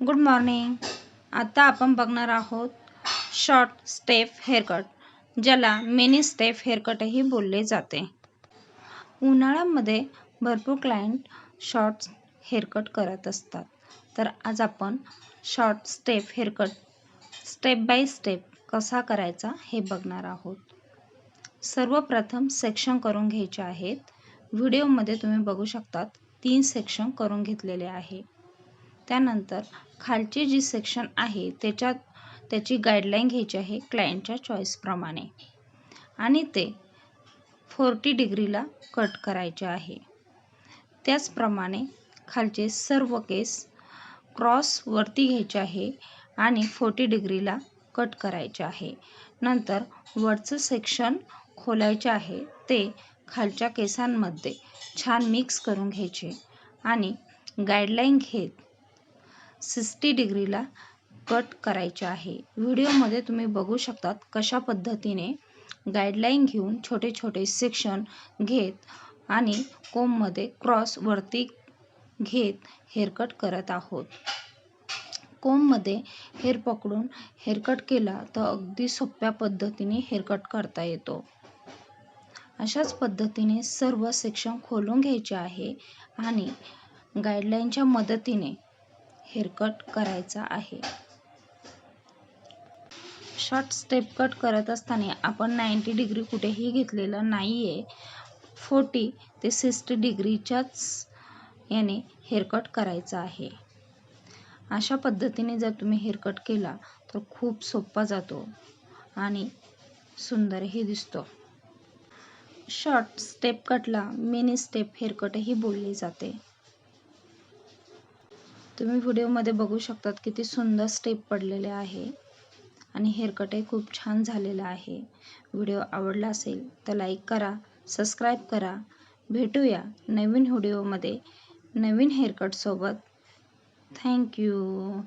Good morning. आता आपण बघणार आहोत शॉर्ट स्टेप हेअरकट, ज्याला मिनी स्टेप हेअरकटही बोलले जाते. उन्हाळ्यामध्ये भरपूर क्लायंट शॉर्ट हेअरकट करत असतात, तर आज आपण short step haircut step by step कसा करायचा हे बघणार आहोत. सर्वप्रथम सेक्शन करून घ्यायचे आहेत. व्हिडिओमध्ये तुम्ही बघू शकतात 3 सेक्शन करून घेतलेले आहे. त्यानंतर खालची जी सेक्शन आहे त्याची गाईडलाईन घ्यायची आहे क्लायंटच्या चॉईसप्रमाणे आणि ते 40 डिग्रीला कट करायचे आहे. त्याचप्रमाणे खालचे सर्व केस क्रॉस वरती घ्यायचे आहे आणि 40 डिग्रीला कट करायचे आहे. नंतर वरचं सेक्शन खोलायचे आहे, ते खालच्या केसांमध्ये छान मिक्स करून घ्यायचे आणि गाईडलाईन घेत 60 डिग्रीला कट करायचे आहे. व्हिडिओमध्ये तुम्ही बघू शकतात कशा पद्धतीने गाईडलाईन घेऊन छोटे छोटे सेक्शन घेत आणि कोममध्ये क्रॉस वरती घेत हेअरकट करत आहोत. कोममध्ये हेअर पकडून हेअरकट केला तर अगदी सोप्या पद्धतीने हेअरकट करता येतो. अशाच पद्धतीने सर्व सेक्शन खोलून घ्यायचे आहे आणि गाईडलाईनच्या मदतीने हेअरकट करायचा आहे. शॉर्ट स्टेप कट करत असताना आपण 90 डिग्री कुठेही घेतलेलं नाहीये. 40 ते 60 डिग्रीच्याच याने हेअरकट करायचा आहे. अशा पद्धतीने जर तुम्ही हेअरकट केला तर खूप सोपा जातो आणि सुंदरही दिसतो. शॉर्ट स्टेप कटला मिनी स्टेप हेअरकटही बोलले जाते. तुम्ही व्हिडिओमध्ये बघू शकतात किती सुंदर स्टेप पडलेले आहे आणि हेअरकटही खूप छान झालेला आहे. व्हिडिओ आवडला असेल तर लाईक करा, सबस्क्राईब करा. भेटूया नवीन व्हिडिओमध्ये नवीन हेअरकट सोबत. थँक्यू.